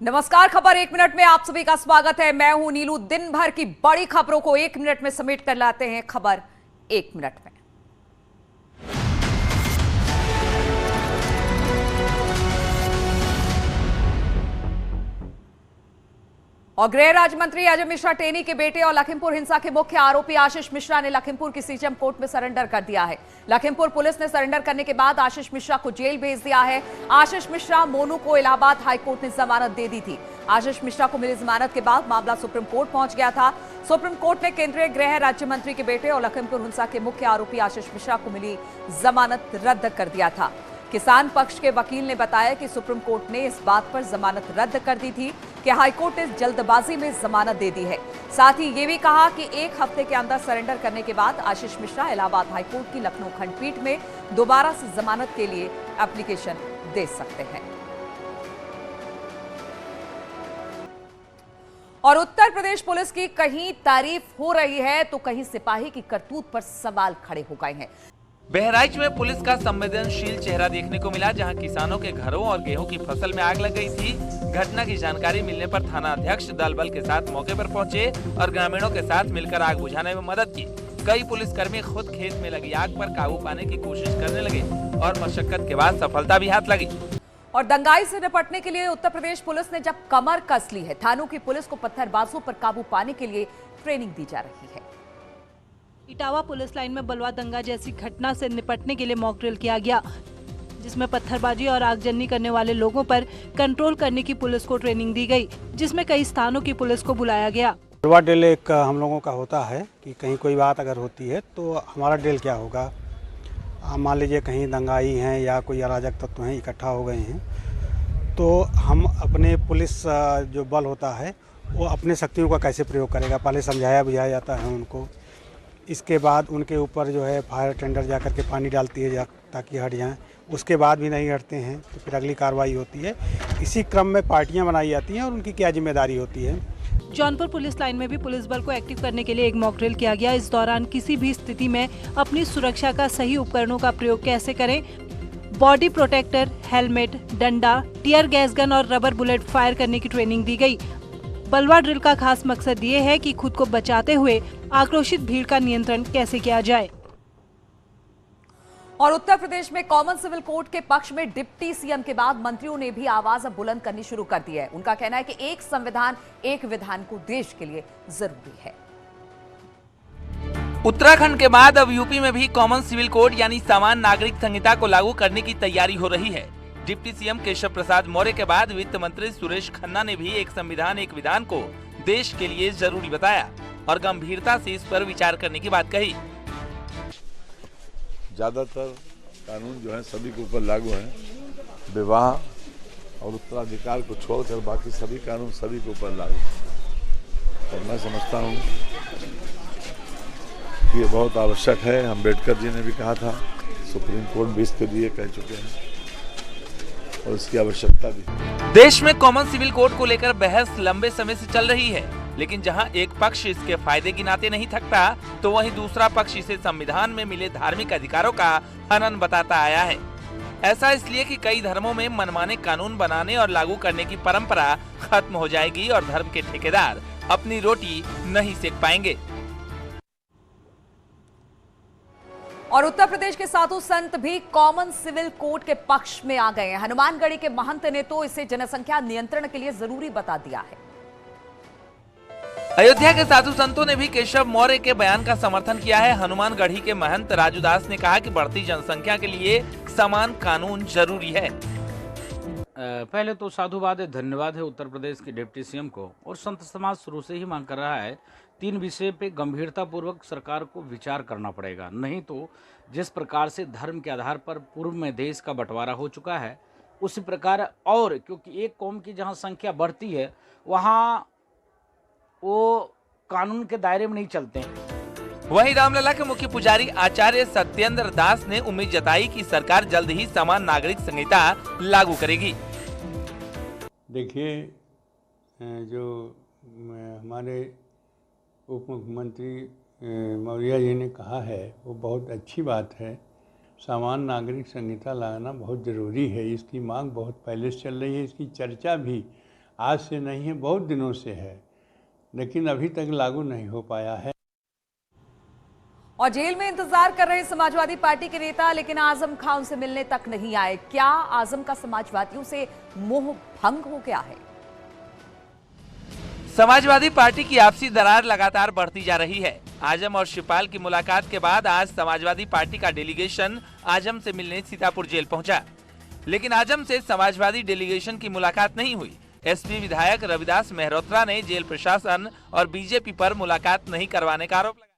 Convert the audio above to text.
नमस्कार, खबर एक मिनट में आप सभी का स्वागत है। मैं हूं नीलू। दिन भर की बड़ी खबरों को एक मिनट में समेट कर लाते हैं खबर एक मिनट में। और गृह राज्य मंत्री अजय मिश्रा टेनी के बेटे और लखीमपुर हिंसा के मुख्य आरोपी आशीष मिश्रा ने लखीमपुर की सीजेएम कोर्ट में सरेंडर कर दिया है। लखीमपुर पुलिस ने सरेंडर करने के बाद आशीष मिश्रा को जेल भेज दिया है। आशीष मिश्रा मोनू को इलाहाबाद हाईकोर्ट ने जमानत दे दी थी। आशीष मिश्रा को मिली जमानत के बाद मामला सुप्रीम कोर्ट पहुंच गया था। सुप्रीम कोर्ट ने केंद्रीय गृह राज्य मंत्री के बेटे और लखीमपुर हिंसा के मुख्य आरोपी आशीष मिश्रा को मिली जमानत रद्द कर दिया था। किसान पक्ष के वकील ने बताया कि सुप्रीम कोर्ट ने इस बात पर जमानत रद्द कर दी थी कि हाईकोर्ट ने जल्दबाजी में जमानत दे दी है। साथ ही ये भी कहा कि एक हफ्ते के अंदर सरेंडर करने के बाद आशीष मिश्रा इलाहाबाद हाईकोर्ट की लखनऊ खंडपीठ में दोबारा से जमानत के लिए एप्लीकेशन दे सकते हैं। और उत्तर प्रदेश पुलिस की कहीं तारीफ हो रही है तो कहीं सिपाही की करतूत पर सवाल खड़े हो गए हैं। बहराइच में पुलिस का संवेदनशील चेहरा देखने को मिला, जहां किसानों के घरों और गेहूं की फसल में आग लग गई थी। घटना की जानकारी मिलने पर थाना अध्यक्ष दल बल के साथ मौके पर पहुंचे और ग्रामीणों के साथ मिलकर आग बुझाने में मदद की। कई पुलिसकर्मी खुद खेत में लगी आग पर काबू पाने की कोशिश करने लगे और मशक्कत के बाद सफलता भी हाथ लगी। और दंगाई से निपटने के लिए उत्तर प्रदेश पुलिस ने जब कमर कस ली है, थानों की पुलिस को पत्थरबाजों पर काबू पाने के लिए ट्रेनिंग दी जा रही है। इटावा पुलिस लाइन में बलवा दंगा जैसी घटना से निपटने के लिए मॉक ड्रिल किया गया, जिसमें पत्थरबाजी और आगजनी करने वाले लोगों पर कंट्रोल करने की पुलिस को ट्रेनिंग दी गई, जिसमें कई स्थानों की पुलिस को बुलाया गया। बलवा ड्रिल एक हम लोगों का होता है कि कहीं कोई बात अगर होती है तो हमारा ड्रिल क्या होगा। मान लीजिए कहीं दंगाई हैं या कोई अराजक तत्व हैं इकट्ठा हो गए हैं, तो हम अपने पुलिस जो बल होता है वो अपने शक्तियों का कैसे प्रयोग करेगा, पहले समझाया बुझाया जाता है उनको। इसके बाद उनके ऊपर जो है फायर टेंडर जा कर के पानी डालती है ताकि हट जाएं। उसके बाद भी नहीं हटते हैं तो फिर अगली कार्रवाई होती है। इसी क्रम में पार्टियां बनाई जाती हैं और उनकी क्या जिम्मेदारी होती है। जौनपुर पुलिस लाइन में भी पुलिस बल को एक्टिव करने के लिए एक मॉक ड्रिल किया गया। इस दौरान किसी भी स्थिति में अपनी सुरक्षा का सही उपकरणों का प्रयोग कैसे करें, बॉडी प्रोटेक्टर, हेलमेट, डंडा, टीयर गैस गन और रबर बुलेट फायर करने की ट्रेनिंग दी गई। बलवा ड्रिल का खास मकसद ये है कि खुद को बचाते हुए आक्रोशित भीड़ का नियंत्रण कैसे किया जाए। और उत्तर प्रदेश में कॉमन सिविल कोड के पक्ष में डिप्टी सीएम के बाद मंत्रियों ने भी आवाज बुलंद करनी शुरू कर दी है। उनका कहना है कि एक संविधान एक विधान को देश के लिए जरूरी है। उत्तराखंड के बाद अब यूपी में भी कॉमन सिविल कोड यानी समान नागरिक संहिता को लागू करने की तैयारी हो रही है। डिप्टी सीएम केशव प्रसाद मौर्य के बाद वित्त मंत्री सुरेश खन्ना ने भी एक संविधान एक विधान को देश के लिए जरूरी बताया और गंभीरता से इस पर विचार करने की बात कही। ज्यादातर कानून जो है सभी के ऊपर लागू है। विवाह और उत्तराधिकार को छोड़कर बाकी सभी कानून सभी के ऊपर लागू है। और मैं समझता हूँ कि ये बहुत आवश्यक है। अम्बेडकर जी ने भी कहा था, सुप्रीम कोर्ट भी इसके लिए कह चुके हैं और इसकी आवश्यकता भी। देश में कॉमन सिविल कोड को लेकर बहस लंबे समय से चल रही है, लेकिन जहां एक पक्ष इसके फायदे गिनाते नहीं थकता, तो वहीं दूसरा पक्ष इसे संविधान में मिले धार्मिक अधिकारों का हनन बताता आया है। ऐसा इसलिए कि कई धर्मों में मनमाने कानून बनाने और लागू करने की परंपरा खत्म हो जाएगी और धर्म के ठेकेदार अपनी रोटी नहीं सेक पाएंगे। और उत्तर प्रदेश के साधु संत भी कॉमन सिविल कोड के पक्ष में आ गए हैं। हनुमानगढ़ी के महंत ने तो इसे जनसंख्या नियंत्रण के लिए जरूरी बता दिया है। अयोध्या के साधु संतों ने भी केशव मौर्य के बयान का समर्थन किया है। हनुमानगढ़ी के महंत राजू दास ने कहा कि बढ़ती जनसंख्या के लिए समान कानून जरूरी है। पहले तो साधुवाद है, धन्यवाद है उत्तर प्रदेश के डिप्टी सीएम को। और संत समाज शुरू से ही मांग कर रहा है, 3 विषय पे गंभीरता पूर्वक सरकार को विचार करना पड़ेगा। नहीं तो जिस प्रकार से धर्म के आधार पर पूर्व में देश का बंटवारा हो चुका है, उसी प्रकार और क्योंकि एक कौम की जहां संख्या बढ़ती है वहां वो कानून के दायरे में नहीं चलते हैं। वहीं रामलला के मुख्य पुजारी आचार्य सत्येंद्र दास ने उम्मीद जताई कि सरकार जल्द ही समान नागरिक संहिता लागू करेगी। देखिए, जो हमारे उप मुख्यमंत्री मौर्य जी ने कहा है वो बहुत अच्छी बात है। समान नागरिक संहिता लाना बहुत ज़रूरी है। इसकी मांग बहुत पहले से चल रही है। इसकी चर्चा भी आज से नहीं है, बहुत दिनों से है, लेकिन अभी तक लागू नहीं हो पाया है। और जेल में इंतजार कर रहे समाजवादी पार्टी के नेता लेकिन आजम खां उनसे मिलने तक नहीं आए। क्या आजम का समाजवादियों से मोह भंग हो गया है? समाजवादी पार्टी की आपसी दरार लगातार बढ़ती जा रही है। आजम और शिवपाल की मुलाकात के बाद आज समाजवादी पार्टी का डेलीगेशन आजम से मिलने सीतापुर जेल पहुंचा, लेकिन आजम से समाजवादी डेलीगेशन की मुलाकात नहीं हुई। एसपी विधायक रविदास मेहरोत्रा ने जेल प्रशासन और बीजेपी पर मुलाकात नहीं करवाने का आरोप लगाया।